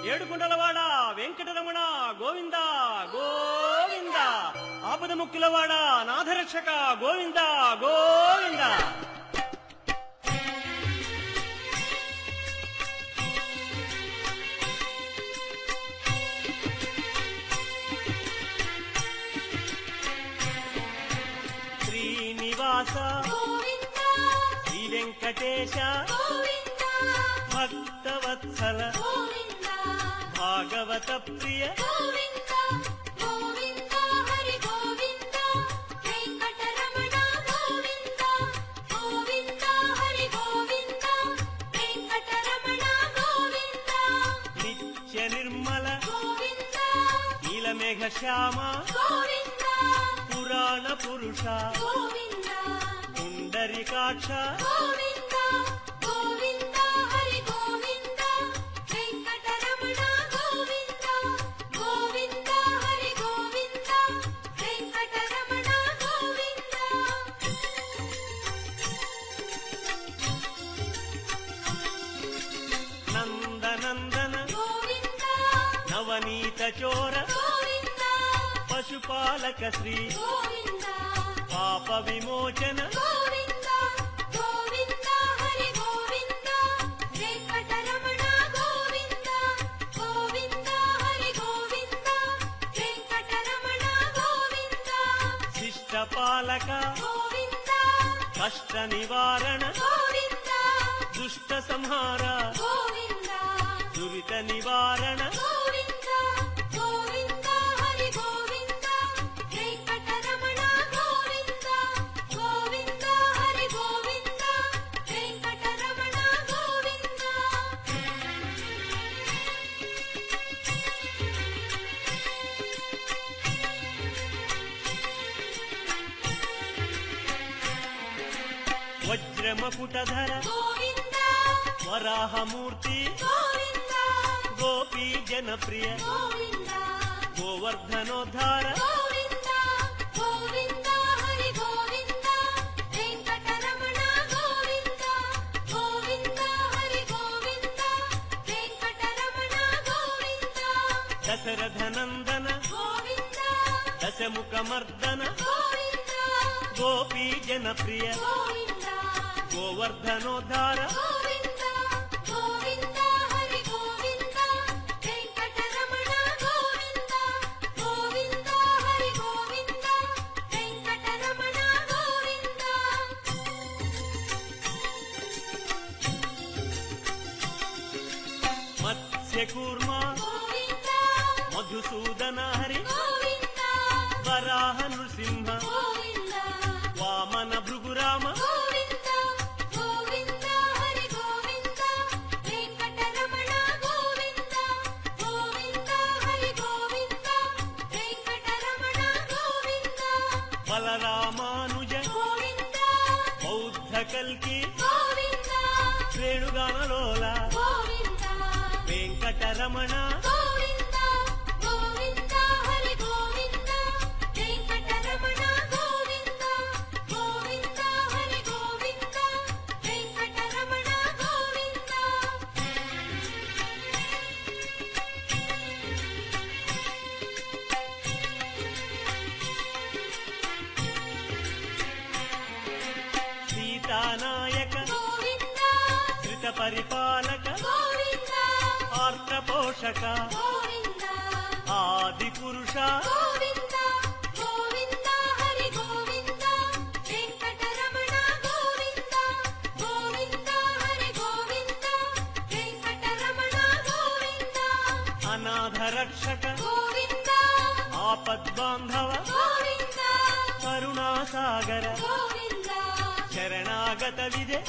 ఏడుకుంటలవాడ వెంకటరమణ గోవింద గోవింద. ఆపద ముక్కులవాడ నాథరక్షక గోవింద గోవింద. శ్రీనివాస శ్రీ వెంకటేశ భక్తవత్సల భాగవత ప్రియ నిత్య నిర్మల నీలమేఘ శ్యామ పురాణ పురుష పుండరీకాక్ష నందనందన నవనీత చోర పశుపాలక శ్రీ పాప విమోచన శిష్టపాలక కష్ట నివారణ దుష్ట సంహార దురిత నివారణ వజ్రమకుటధర వరాహమూర్తి గోపీ జనప్రియ గోవర్ధనోద్ధార దశరథనందన దశముఖమర్దన గోపీ జనప్రియ గోవర్ధనోద్ధార మత్స్యకూర్మ మధుసూదన హరి వరాహ నృసింహ వామన భృగురామ బలరామానుజ బౌద్ధ కల్కి శ్రేణుగానలోల వెంకటరమణ సీతానాయక శ్రిత పరిపాలక ఆర్త పోషక ఆది పురుష అనాథ రక్షక ఆపద్బాంధవ కరుణాసాగర శరణాగత విజయ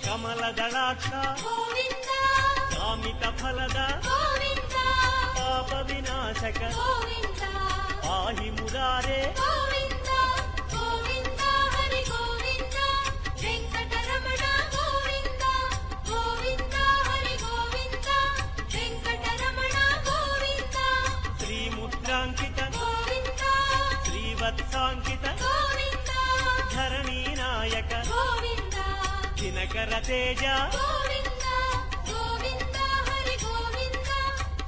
కమలదళాక్ష కామిత ఫలద పాప వినాశక ఆహి మురారే వెంకటరమణ గోవింద గోవింద హరి గోవింద దినకర తేజ గోవింద గోవింద హరి గోవింద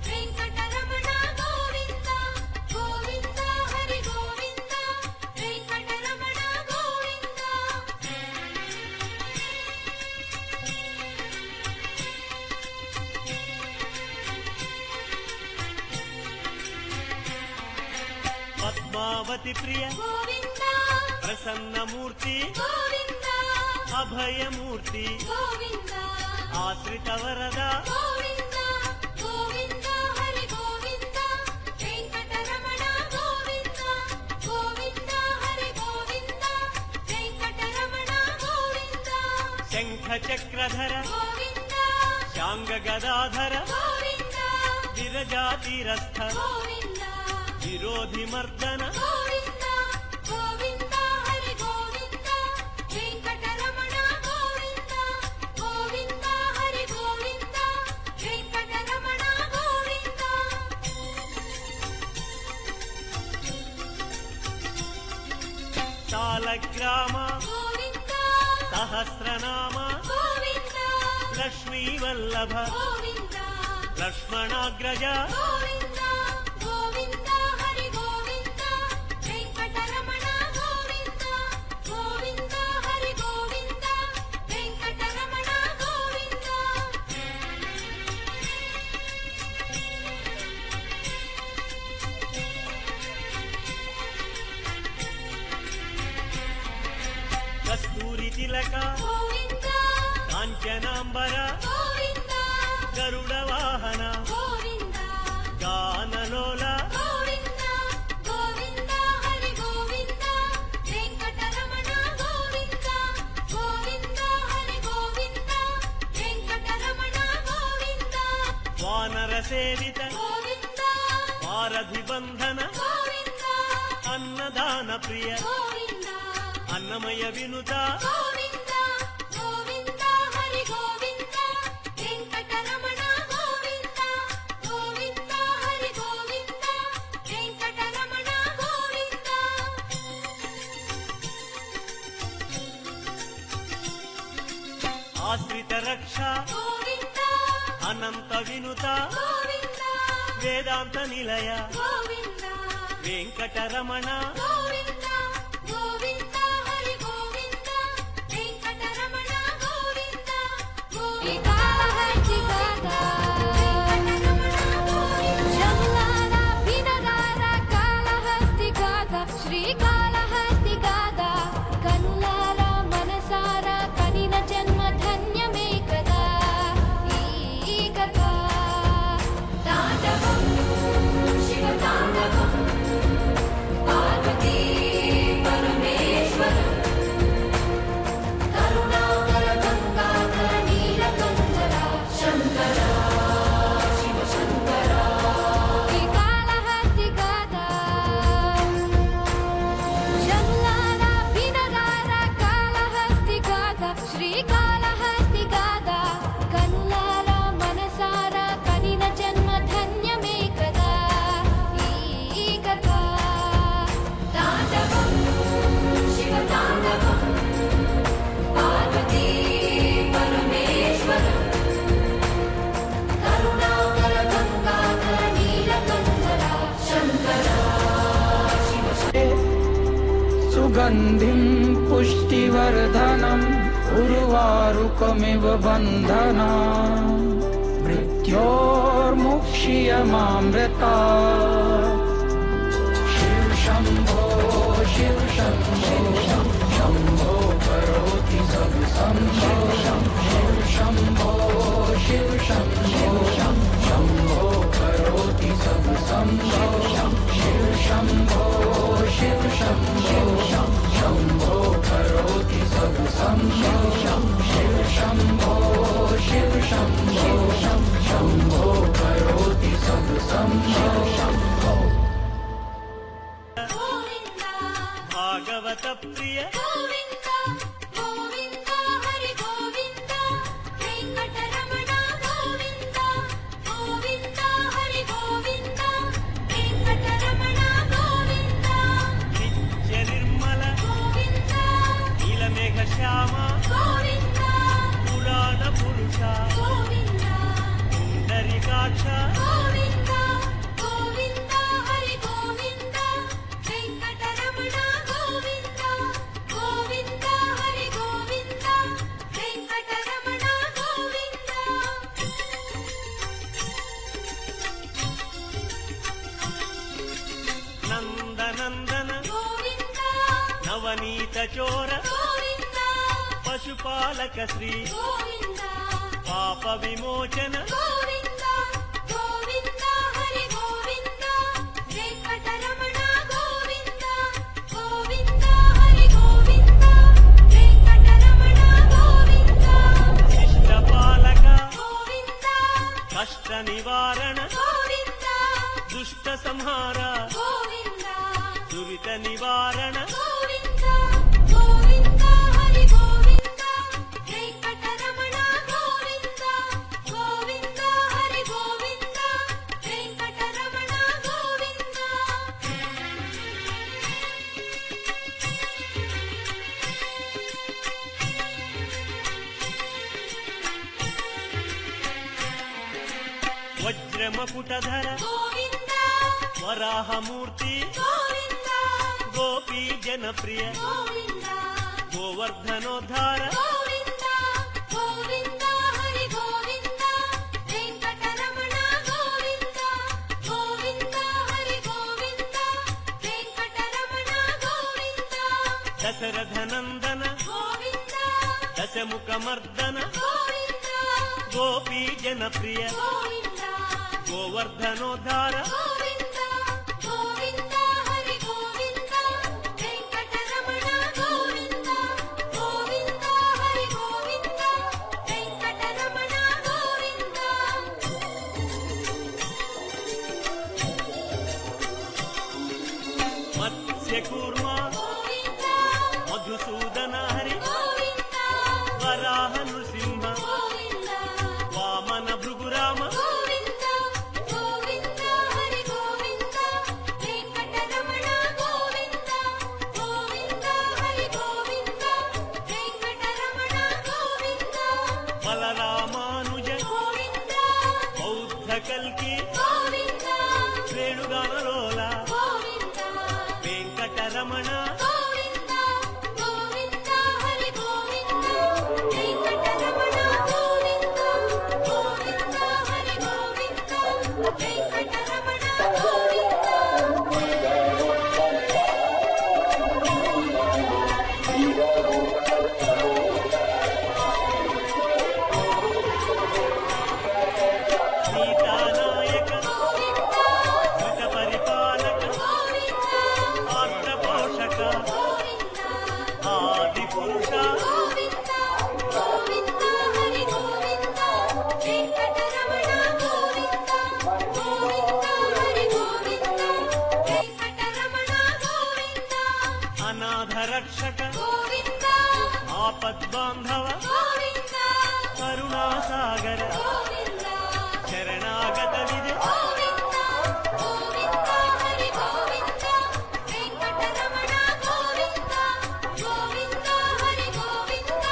వెంకటరమణ గోవింద గోవింద హరి గోవింద వెంకటరమణ గోవింద పద్మావతి ప్రియ గోవింద ప్రసన్నమూర్తి గోవింద అభయమూర్తి గోవింద ఆశ్రిత వరద గోవింద గోవింద హరి గోవింద వెంకటరమణ గోవింద గోవింద హరి గోవింద వెంకటరమణ గోవింద శంఖ చక్రధర గోవింద శాంగ గదాధర గోవింద విరజాతిరస్థ గోవింద విరోధి మర్దన గోవింద గోవింద హరి గోవింద వెంకటరమణ గోవింద గోవింద హరి గోవింద వెంకటరమణ గోవింద సాలగ్రామ గోవింద సహస్రనామ గోవింద లక్ష్మీ వల్లభ గోవింద లక్ష్మణాగ్రజ గోవింద గోవింద హరి గోవింద వెంకటరమణ గోవింద గోవింద హరి గోవింద వెంకటరమణ గోవింద కస్తూరి తిలక గోవింద కాంచనాంబర గోవింద గరుడ వాహన గోవింద గానలోల గోవింద గోవింద హరి గోవింద వెంకటరమణ గోవింద గోవింద హరి గోవింద వెంకటరమణ గోవింద వానర సేవిత గోవింద వారధి బంధన గోవింద అన్నదాన ప్రియ గోవింద అన్నమయ వినుత గోవింద గోవింద హరి గోవింద వెంకటరమణ గోవింద గోవింద హరి గోవింద వెంకటరమణ గోవింద ఆశ్రిత రక్ష గోవింద అనంత వినుత గోవింద వేదాంత నిలయ గోవింద వెంకటరమణ గోవింద గోవింద హరి గోవింద వెంకటరమణ గోవింద గోవింద హరి గోవింద వెంకటరమణ గోవింద జమలాల వినదార కాళహస్తి గాథ శ్రీకాళహస్తి గాథ కనులార మనసార కనిన జన్మ ధన్యమే కదా ఈ కథ తాండవం శివ తాండవం పార్వతీ పరమేశ్వరం కరుణాకర గంగాధర నీలకంఠర శంకర శివ శంకర శ్రీకాళహస్తి గాథ జమలాల వినదార కాళహస్తి గాథ శ్రీకాళహస్తి గాథ కనులార మనసార కనిన జన్మ ధన్యమే కదా ఈ కథ తాండవం శివ తాండవం పార్వతీ పరమేశ్వరం కరుణాకర గంగాధర నీలకంఠర శంకర శివ सुगन्धिं पुष्टिवर्धनम् उर्वारुकमिव बन्धना मृत्योर्मुक्षीयमामृता शिव शम्भो शम्भो करोति सब शम्भो शिव शम्भो शम्भो करोति सब शम्भो शिव शम्भो शम्भो करोति सब शम्भो शिव शम्भो शम्भो करोति सब शम्भो గోవింద భాగవత ప్రియ గోవింద గోవింద హరి గోవింద వెంకటరమణ గోవింద గోవింద హరి గోవింద వెంకటరమణ గోవింద నిత్య నిర్మల గోవింద నీలమేఘ శ్యామ గోవింద చోర గోవింద పశుపాలక శ్రీ గోవింద పాప విమోచన గోవింద గోవింద హరి గోవింద వెంకటరమణ గోవింద గోవింద హరి గోవింద వెంకటరమణ గోవింద శిష్టపాలక గోవింద కష్ట నివారణ గోవింద దుష్ట సంహార గోవింద దురిత నివారణ గోవింద గోవింద హరి గోవింద వెంకటరమణ గోవింద గోవింద హరి గోవింద వెంకటరమణ గోవింద వజ్రమకుటధర గోవింద వరాహమూర్తి గోవింద గోపీ జనప్రియ గోవింద గోవర్ధనోద్ధార గోవింద గోవింద హరి గోవింద వెంకటరమణ గోవింద గోవింద హరి గోవింద వెంకటరమణ గోవింద దశరథనందన గోవింద దశముఖమర్దన గోవింద గోపీ జనప్రియ గోవింద గోవర్ధనోద్ధార గోవింద గోవింద హరి గోవింద వెంకటరమణ గోవింద గోవింద హరి గోవింద వెంకటరమణ గోవింద మత్స్యకూర్మ గోవింద మధుసూదన హరి గోవింద వరాహ నృసింహ గోవింద వామన భృగురామ గోవింద గోవింద హరి గోవింద వెంకటరమణ గోవింద గోవింద హరి గోవింద వెంకటరమణ గోవింద బలరామానుజ గోవింద బౌద్ధ కల్కి గోవింద వేణుగానలోల గోవింద వెంకటరమణ గోవింద గోవింద హరి గోవింద వెంకటరమణ గోవింద గోవింద హరి గోవింద వెంకటరమణ గోవింద సీతానాయక గోవింద కృత పరిపాలక గోవింద ఆర్ద్రపోషక గోవింద ఆది పురుష గోవింద గోవింద హరి గోవింద వెంకటరమణ గోవింద గోవింద హరి గోవింద వెంకటరమణ గోవింద అనాథ రక్షక గోవింద ఆపద్బాంధవ గోవింద కరుణాసాగర గోవింద శరణాగత విజయ గోవింద గోవింద హరి గోవింద వెంకటరమణ గోవింద గోవింద హరి గోవింద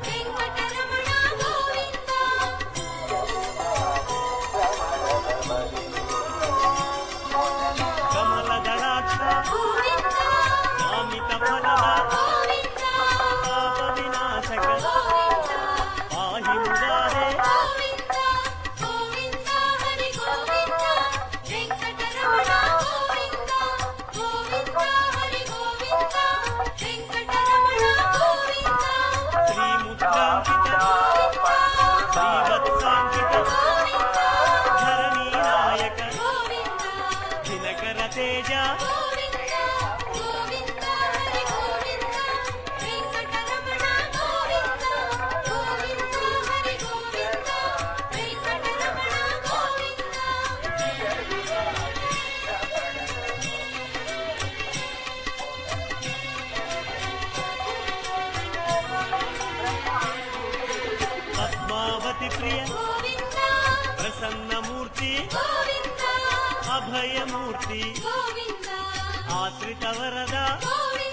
వెంకటరమణ గోవింద కమలదళాక్ష గోవింద కామిత ఫలద గోవింద పాప వినాశక గోవింద పాహి మురారే గోవింద గోవింద హరి గోవింద వెంకటరమణ గోవింద గోవింద హరి గోవింద వెంకటరమణ గోవింద శ్రీముద్రాంకిత శ్రీవత్సాంకిత ధరణీనాయక దినకర తేజ గోవింద గోవింద హరి గోవింద వెంకటరమణ గోవింద గోవింద హరి గోవింద వెంకటరమణ గోవింద పద్మావతి ప్రియ గోవింద ప్రసన్నమూర్తి గోవింద అభయమూర్తి గోవింద ఆశ్రిత వరద గోవింద